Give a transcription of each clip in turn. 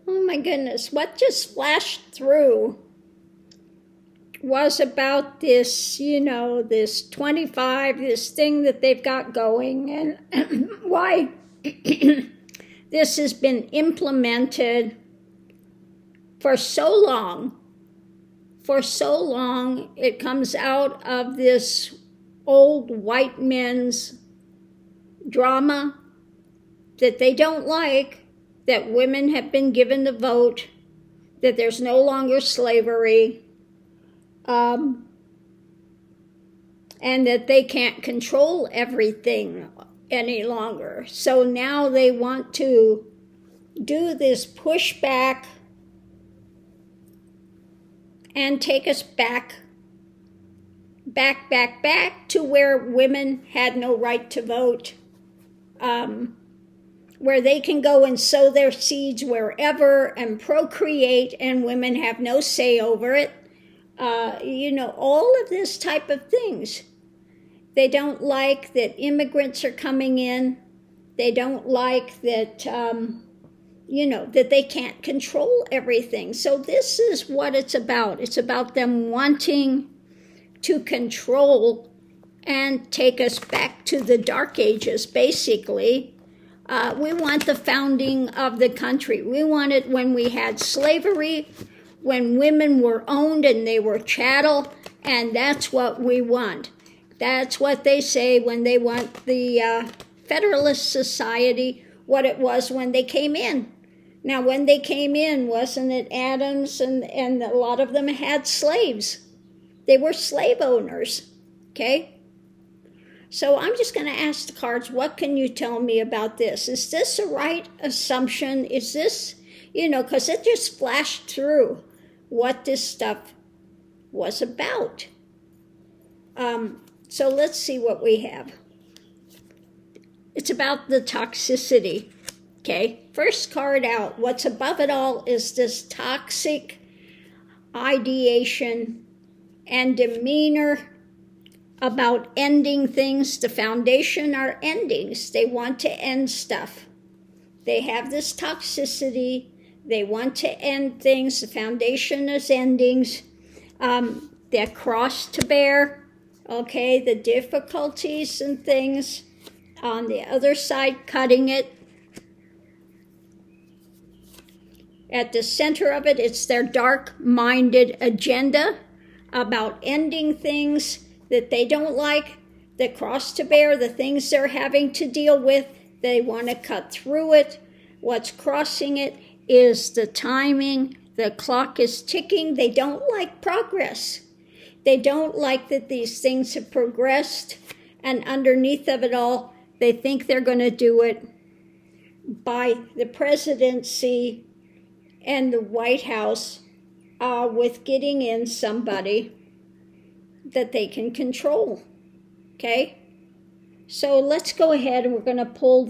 Oh my goodness, what just flashed through was about this, this 25, this thing that they've got going, and why this has been implemented for so long. For so long, it comes out of this old white men's drama that they don't like, that women have been given the vote, that there's no longer slavery, and that they can't control everything any longer. So now they want to do this pushback and take us back to where women had no right to vote, where they can go and sow their seeds wherever and procreate, and women have no say over it. All of this type of things. They don't like that immigrants are coming in. They don't like that, that they can't control everything. So this is what it's about. It's about them wanting to control and take us back to the Dark Ages, basically. We want the founding of the country. We want it when we had slavery, when women were owned and they were chattel, and that's what we want. That's what they say when they want the Federalist Society, what it was when they came in. Now, when they came in, wasn't it Adams and a lot of them had slaves? They were slave owners, okay? So I'm just going to ask the cards, what can you tell me about this? Is this a right assumption? Is this, because it just flashed through what this stuff was about. So let's see what we have. It's about the toxicity, okay? First card out, what's above it all is this toxic ideation and demeanor about ending things. The foundation are endings. They want to end stuff. They have this toxicity. They want to end things. The foundation is endings. They're cross to bear, okay? The difficulties and things. On the other side, cutting it. At the center of it, it's their dark-minded agenda about ending things that they don't like, that cross to bear, the things they're having to deal with. They want to cut through it. What's crossing it is the timing. The clock is ticking. They don't like progress. They don't like that these things have progressed, and underneath of it all, they think they're going to do it by the presidency and the White House with getting in somebody that they can control, okay? So let's go ahead and we're going to pull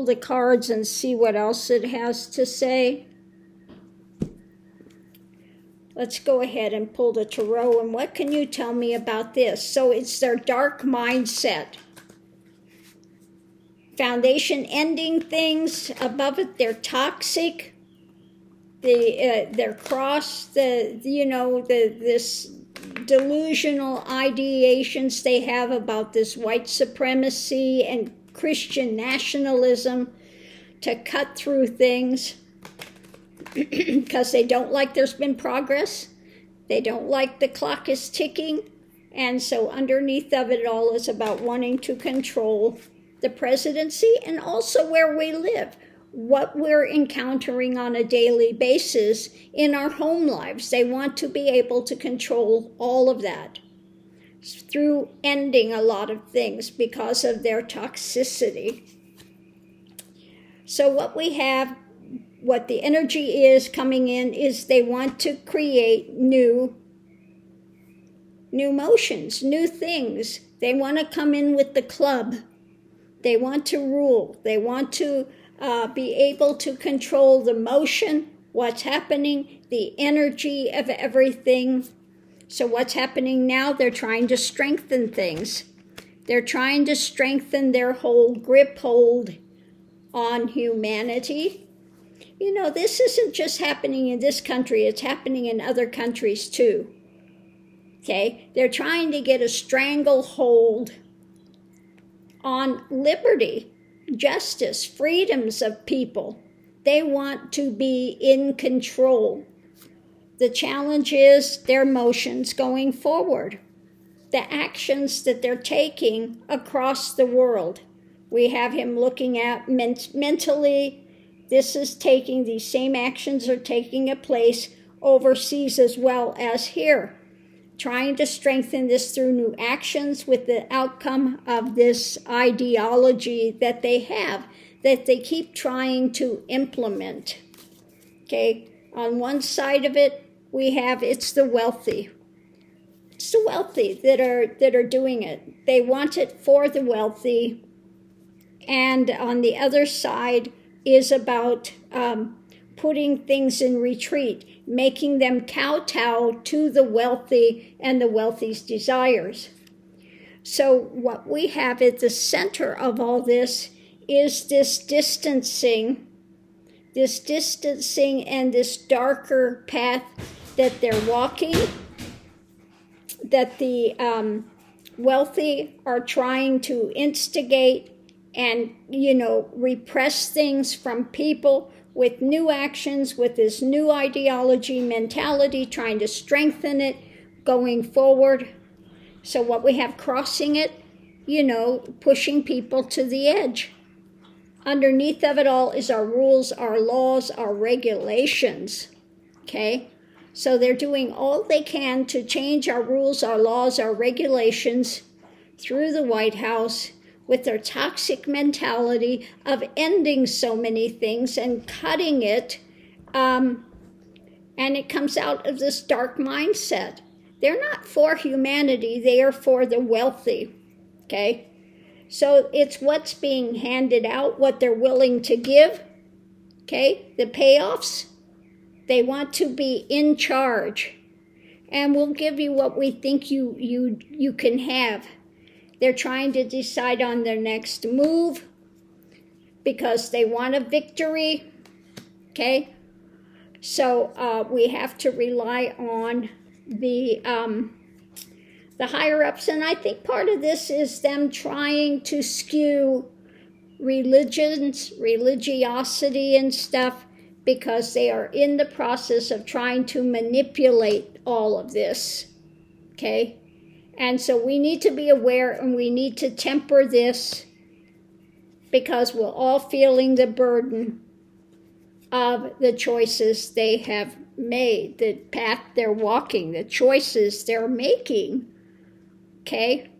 the cards and see what else it has to say. Let's go ahead and pull the tarot, and what can you tell me about this? So it's their dark mindset. Foundation ending things. Above it, they're toxic. They're cross. This delusional ideations they have about this white supremacy and Christian nationalism to cut through things. Because they don't like there's been progress. They don't like the clock is ticking. And so underneath of it all is about wanting to control the presidency and also where we live, what we're encountering on a daily basis in our home lives. They want to be able to control all of that through ending a lot of things because of their toxicity. So what we have, what the energy is coming in is they want to create new motions, new things. They want to come in with the club. They want to rule. They want to be able to control the motion, what's happening, the energy of everything. So what's happening now? They're trying to strengthen things. They're trying to strengthen their whole grip hold on humanity. You know, this isn't just happening in this country, it's happening in other countries too. Okay? They're trying to get a stranglehold on liberty, justice, freedoms of people. They want to be in control. The challenge is their motions going forward, the actions that they're taking across the world. We have him looking at mentally. This is taking, these same actions are taking a place overseas as well as here. Trying to strengthen this through new actions with the outcome of this ideology that they have, that they keep trying to implement. Okay, on one side of it, we have, it's the wealthy. It's the wealthy that are doing it. They want it for the wealthy. And on the other side is about putting things in retreat, making them kowtow to the wealthy and the wealthy's desires. So what we have at the center of all this is this distancing and this darker path that they're walking, that the wealthy are trying to instigate and, you know, repress things from people with new actions, with this new ideology, mentality, trying to strengthen it, going forward. So what we have crossing it, you know, pushing people to the edge. Underneath of it all is our rules, our laws, our regulations, okay? So they're doing all they can to change our rules, our laws, our regulations through the White House with their toxic mentality of ending so many things and cutting it, and it comes out of this dark mindset. They're not for humanity, they are for the wealthy, okay? So it's what's being handed out, what they're willing to give, okay? The payoffs, they want to be in charge, and we'll give you what we think you can have. They're trying to decide on their next move because they want a victory, okay? So we have to rely on the higher-ups, and I think part of this is them trying to skew religiosity and stuff because they are in the process of trying to manipulate all of this, okay? And so we need to be aware and we need to temper this because we're all feeling the burden of the choices they have made, the path they're walking, the choices they're making, okay?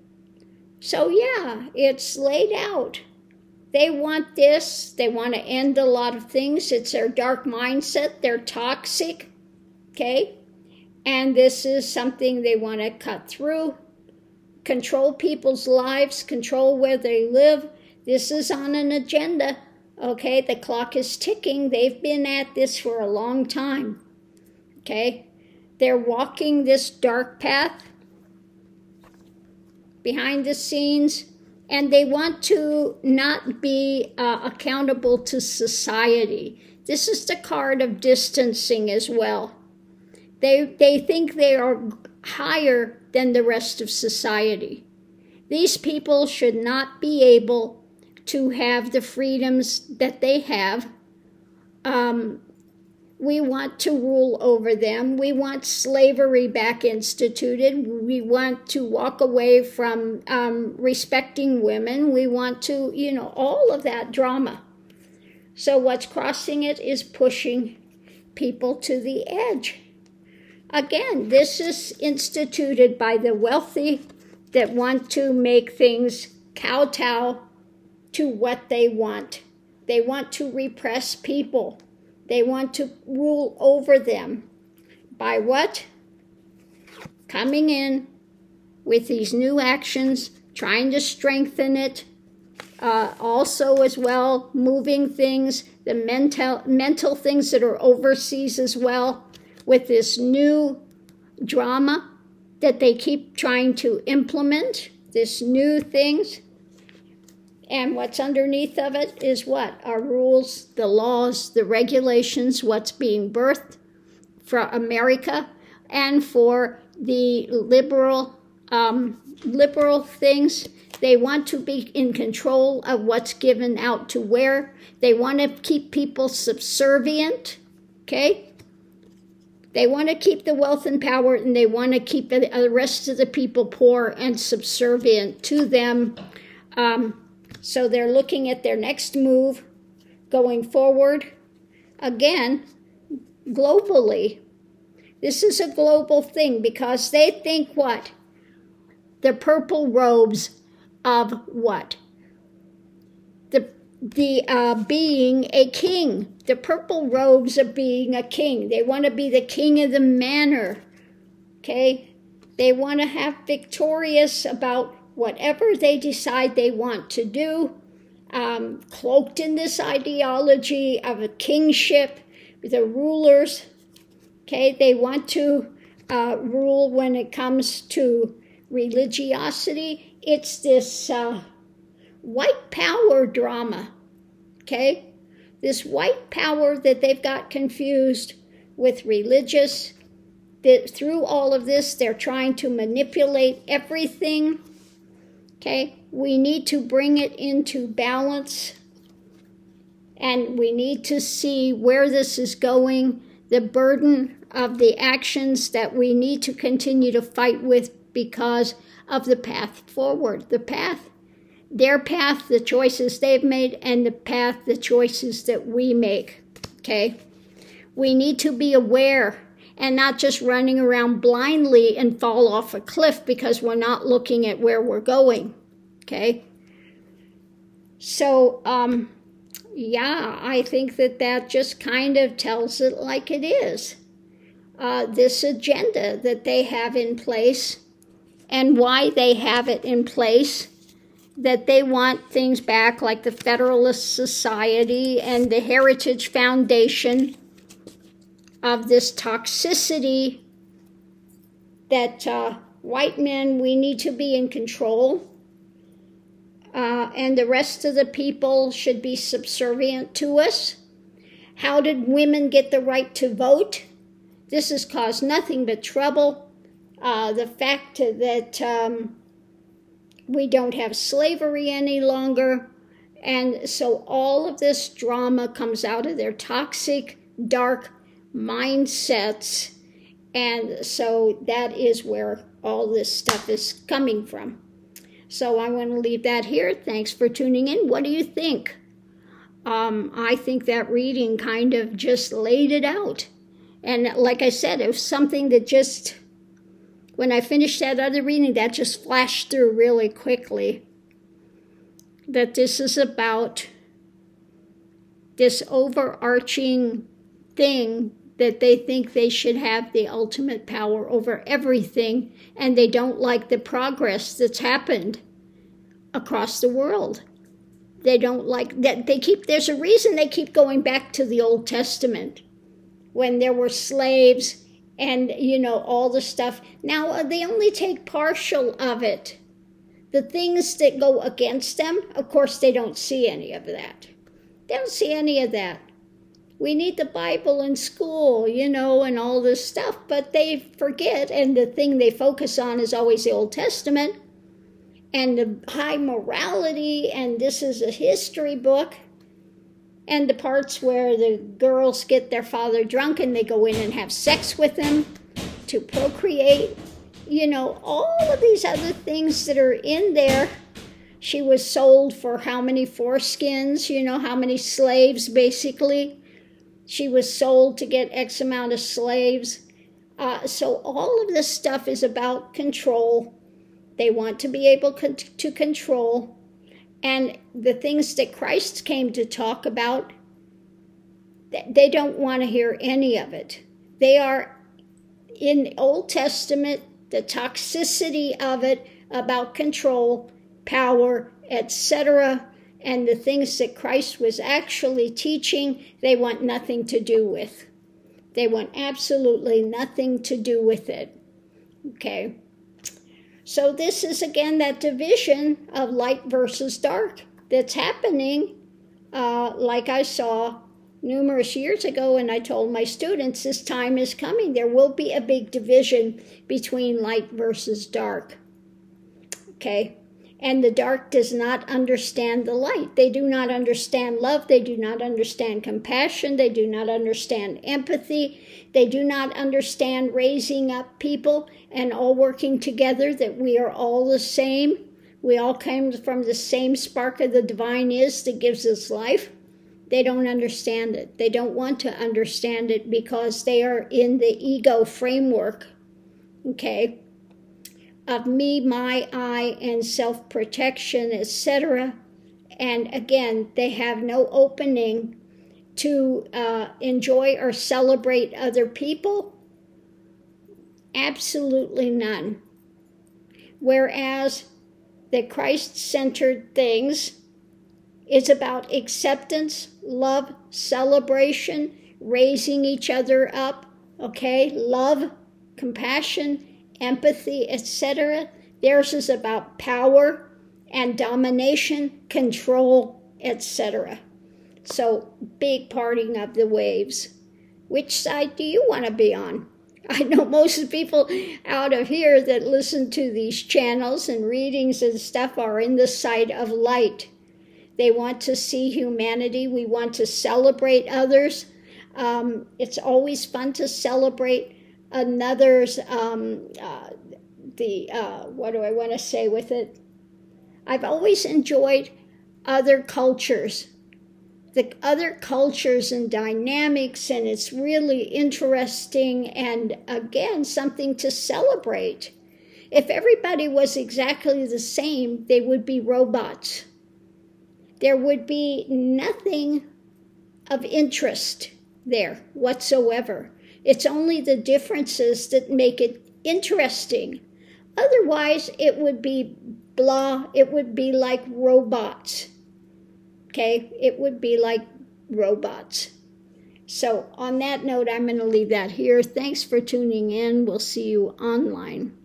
So yeah, it's laid out. They want this, they want to end a lot of things. It's their dark mindset, they're toxic, okay? And this is something they want to cut through. Control people's lives, control where they live. This is on an agenda, okay? The clock is ticking. They've been at this for a long time, okay? They're walking this dark path behind the scenes, and they want to not be accountable to society. This is the card of distancing as well. They think they are higher than the rest of society. These people should not be able to have the freedoms that they have. We want to rule over them. We want slavery back instituted. We want to walk away from respecting women. We want to, you know, all of that drama. So what's crossing it is pushing people to the edge. Again, this is instituted by the wealthy that want to make things kowtow to what they want. They want to repress people. They want to rule over them. By what? Coming in with these new actions, trying to strengthen it, also as well, moving things, the mental things that are overseas as well, with this new drama that they keep trying to implement, this new things. And what's underneath of it is what? Our rules, the laws, the regulations, what's being birthed for America and for the liberal things. They want to be in control of what's given out to where. They want to keep people subservient, okay? They want to keep the wealth and power, and they want to keep the rest of the people poor and subservient to them. So they're looking at their next move going forward. Again, globally. This is a global thing because they think what? The purple robes of what? The being a king. The purple robes of being a king. They want to be the king of the manor. Okay? They want to have victorious about whatever they decide they want to do, cloaked in this ideology of a kingship, the rulers. Okay, they want to rule when it comes to religiosity. It's this white power drama, okay? This white power that they've got confused with religious. That through all of this, they're trying to manipulate everything, okay? We need to bring it into balance, and we need to see where this is going, the burden of the actions that we need to continue to fight with because of the path forward, the path, their path, the choices they've made, and the path, the choices that we make, okay? We need to be aware and not just running around blindly and fall off a cliff because we're not looking at where we're going, okay? So, yeah, I think that just kind of tells it like it is. This agenda that they have in place and why they have it in place, that they want things back like the Federalist Society and the Heritage Foundation of this toxicity that white men, we need to be in control, and the rest of the people should be subservient to us. How did women get the right to vote? This has caused nothing but trouble. The fact that we don't have slavery any longer, and so all of this drama comes out of their toxic, dark mindsets, and so that is where all this stuff is coming from. So I want to leave that here. Thanks for tuning in. What do you think? I think that reading kind of just laid it out. And like I said, it was something that just, when I finished that other reading, that just flashed through really quickly. That this is about this overarching thing that they think they should have the ultimate power over everything, and they don't like the progress that's happened across the world. They don't like that. There's a reason they keep going back to the Old Testament when there were slaves and, all the stuff. Now, they only take partial of it. The things that go against them, of course, they don't see any of that. They don't see any of that. We need the Bible in school, and all this stuff, but they forget, and the thing they focus on is always the Old Testament and the high morality, and this is a history book, and the parts where the girls get their father drunk and they go in and have sex with him to procreate, all of these other things that are in there. She was sold for how many foreskins, how many slaves, basically. She was sold to get X amount of slaves. So all of this stuff is about control. They want to be able to control. And the things that Christ came to talk about, they don't want to hear any of it. They are, in the Old Testament, the toxicity of it about control, power, etc., and the things that Christ was actually teaching, they want nothing to do with. They want absolutely nothing to do with it. Okay? So this is, again, that division of light versus dark. that's happening, like I saw numerous years ago, and I told my students, this time is coming. There will be a big division between light versus dark. Okay? And the dark does not understand the light. They do not understand love. They do not understand compassion. They do not understand empathy. They do not understand raising up people and all working together, that we are all the same. We all came from the same spark of the divine is that gives us life. They don't understand it. They don't want to understand it because they are in the ego framework, okay, of me, my, I, and self-protection, etc. And again, they have no opening to enjoy or celebrate other people. Absolutely none. Whereas the Christ-centered things is about acceptance, love, celebration, raising each other up, okay? Love, compassion, empathy, etc. Theirs is about power and domination, control, etc. So, big parting of the waves. Which side do you want to be on? I know most of the people out of here that listen to these channels and readings and stuff are in the side of light. They want to see humanity. We want to celebrate others. It's always fun to celebrate another's, what do I want to say with it? I've always enjoyed other cultures, the other cultures and dynamics, and it's really interesting and, again, something to celebrate. If everybody was exactly the same, they would be robots. There would be nothing of interest there whatsoever. It's only the differences that make it interesting. Otherwise, it would be blah. It would be like robots. Okay? It would be like robots. So on that note, I'm going to leave that here. Thanks for tuning in. We'll see you online.